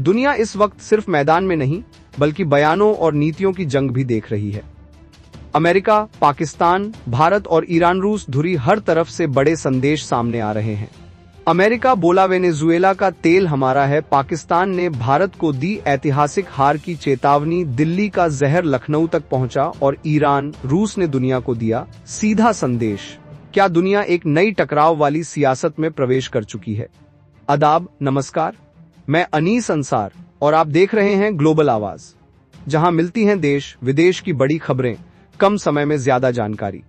दुनिया इस वक्त सिर्फ मैदान में नहीं बल्कि बयानों और नीतियों की जंग भी देख रही है। अमेरिका, पाकिस्तान, भारत और ईरान रूस धुरी हर तरफ से बड़े संदेश सामने आ रहे हैं। अमेरिका बोला वेनेजुएला का तेल हमारा है, पाकिस्तान ने भारत को दी ऐतिहासिक हार की चेतावनी, दिल्ली का जहर लखनऊ तक पहुंचा और ईरान, रूस ने दुनिया को दिया सीधा संदेश। क्या दुनिया एक नई टकराव वाली सियासत में प्रवेश कर चुकी है? आदाब, नमस्कार, मैं अनीस अंसार और आप देख रहे हैं ग्लोबल आवाज, जहां मिलती हैं देश विदेश की बड़ी खबरें, कम समय में ज्यादा जानकारी।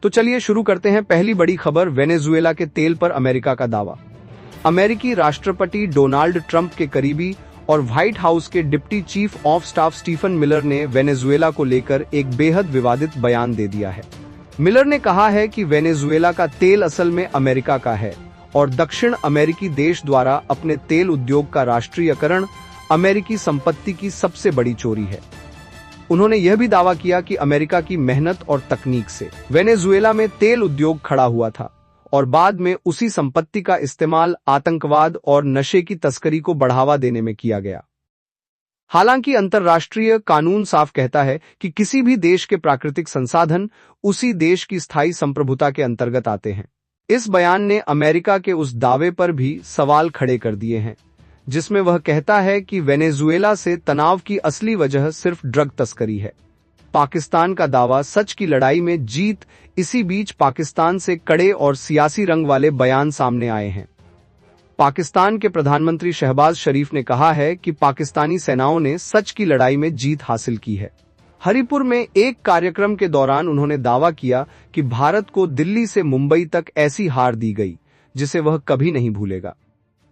तो चलिए शुरू करते हैं। पहली बड़ी खबर, वेनेजुएला के तेल पर अमेरिका का दावा। अमेरिकी राष्ट्रपति डोनाल्ड ट्रंप के करीबी और व्हाइट हाउस के deputy chief of staff Stephen Miller ने वेनेजुएला को लेकर एक बेहद विवादित बयान दे दिया है। मिलर ने कहा है कि वेनेजुएला का तेल असल में अमेरिका का है और दक्षिण अमेरिकी देश द्वारा अपने तेल उद्योग का राष्ट्रीयकरण अमेरिकी संपत्ति की सबसे बड़ी चोरी है। उन्होंने यह भी दावा किया कि अमेरिका की मेहनत और तकनीक से वेनेजुएला में तेल उद्योग खड़ा हुआ था और बाद में उसी संपत्ति का इस्तेमाल आतंकवाद और नशे की तस्करी को बढ़ावा देने में किया गया। हालांकि अंतर्राष्ट्रीय कानून साफ कहता है कि किसी भी देश के प्राकृतिक संसाधन उसी देश की स्थायी संप्रभुता के अंतर्गत आते हैं। इस बयान ने अमेरिका के उस दावे पर भी सवाल खड़े कर दिए हैं जिसमें वह कहता है कि वेनेजुएला से तनाव की असली वजह सिर्फ ड्रग तस्करी है। पाकिस्तान का दावा, सच की लड़ाई में जीत। इसी बीच पाकिस्तान से कड़े और सियासी रंग वाले बयान सामने आए हैं। पाकिस्तान के प्रधानमंत्री शहबाज शरीफ ने कहा है कि पाकिस्तानी सेनाओं ने सच की लड़ाई में जीत हासिल की है। हरिपुर में एक कार्यक्रम के दौरान उन्होंने दावा किया कि भारत को दिल्ली से मुंबई तक ऐसी हार दी गई जिसे वह कभी नहीं भूलेगा।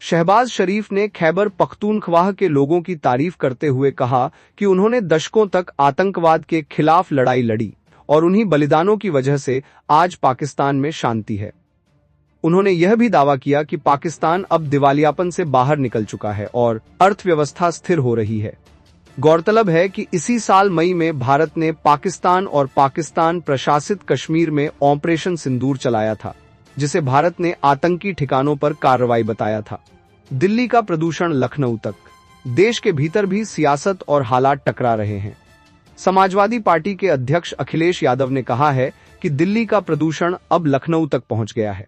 शहबाज शरीफ ने खैबर पख्तूनख्वाह के लोगों की तारीफ करते हुए कहा कि उन्होंने दशकों तक आतंकवाद के खिलाफ लड़ाई लड़ी और उन्हीं बलिदानों की वजह से आज पाकिस्तान में शांति है। उन्होंने यह भी दावा किया कि पाकिस्तान अब दिवालियापन से बाहर निकल चुका है और अर्थव्यवस्था स्थिर हो रही है। गौरतलब है कि इसी साल मई में भारत ने पाकिस्तान और पाकिस्तान प्रशासित कश्मीर में ऑपरेशन सिंदूर चलाया था, जिसे भारत ने आतंकी ठिकानों पर कार्रवाई बताया था। दिल्ली का प्रदूषण लखनऊ तक, देश के भीतर भी सियासत और हालात टकरा रहे हैं। समाजवादी पार्टी के अध्यक्ष अखिलेश यादव ने कहा है कि दिल्ली का प्रदूषण अब लखनऊ तक पहुंच गया है।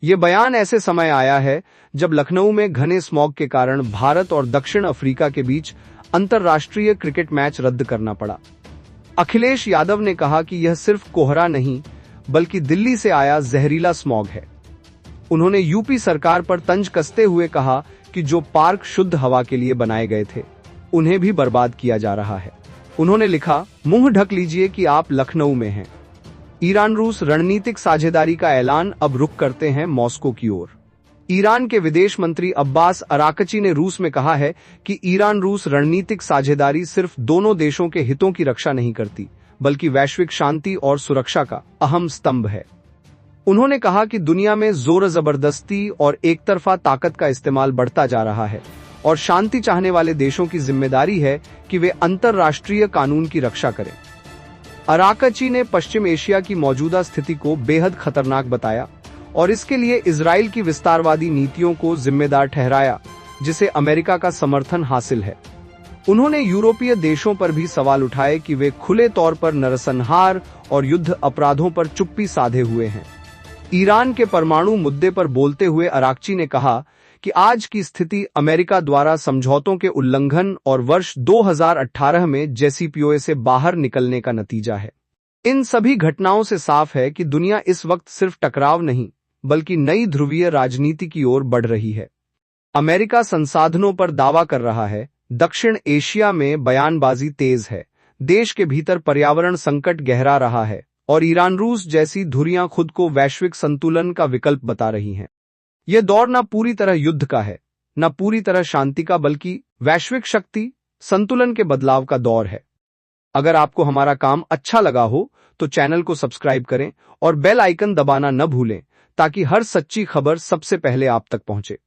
ये बयान ऐसे समय आया है जब लखनऊ में घने स्मॉग के कारण भारत और दक्षिण अफ्रीका के बीच अंतर्राष्ट्रीय क्रिकेट मैच रद्द करना पड़ा। अखिलेश यादव ने कहा कि यह सिर्फ कोहरा नहीं बल्कि दिल्ली से आया जहरीला स्मॉग है। उन्होंने यूपी सरकार पर तंज कसते हुए कहा कि जो पार्क शुद्ध हवा के लिए बनाए गए थे उन्हें भी बर्बाद किया जा रहा है। उन्होंने लिखा, मुंह ढक लीजिए कि आप लखनऊ में हैं। ईरान रूस रणनीतिक साझेदारी का ऐलान, अब रुख करते हैं मॉस्को की ओर। ईरान के विदेश मंत्री अब्बास अराकची ने रूस में कहा है कि ईरान रूस रणनीतिक साझेदारी सिर्फ दोनों देशों के हितों की रक्षा नहीं करती बल्कि वैश्विक शांति और सुरक्षा का अहम स्तंभ है। उन्होंने कहा कि दुनिया में जोर जबरदस्ती और एकतरफा ताकत का इस्तेमाल बढ़ता जा रहा है और शांति चाहने वाले देशों की जिम्मेदारी है कि वे अंतर्राष्ट्रीय कानून की रक्षा करें। अराकची ने पश्चिम एशिया की मौजूदा स्थिति को बेहद खतरनाक बताया और इसके लिए इजराइल की विस्तारवादी नीतियों को जिम्मेदार ठहराया, जिसे अमेरिका का समर्थन हासिल है। उन्होंने यूरोपीय देशों पर भी सवाल उठाए कि वे खुले तौर पर नरसंहार और युद्ध अपराधों पर चुप्पी साधे हुए हैं। ईरान के परमाणु मुद्दे पर बोलते हुए अराकची ने कहा कि आज की स्थिति अमेरिका द्वारा समझौतों के उल्लंघन और वर्ष 2018 में जेसीपीओए से बाहर निकलने का नतीजा है। इन सभी घटनाओं से साफ है कि दुनिया इस वक्त सिर्फ टकराव नहीं बल्कि नई ध्रुवीय राजनीति की ओर बढ़ रही है। अमेरिका संसाधनों पर दावा कर रहा है, दक्षिण एशिया में बयानबाजी तेज है, देश के भीतर पर्यावरण संकट गहरा रहा है और ईरान रूस जैसी धुरियां खुद को वैश्विक संतुलन का विकल्प बता रही हैं। यह दौर न पूरी तरह युद्ध का है, न पूरी तरह शांति का, बल्कि वैश्विक शक्ति संतुलन के बदलाव का दौर है। अगर आपको हमारा काम अच्छा लगा हो तो चैनल को सब्सक्राइब करें और बेल आइकन दबाना न भूलें ताकि हर सच्ची खबर सबसे पहले आप तक पहुंचे।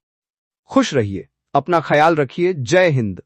खुश रहिए, अपना ख्याल रखिए। जय हिंद।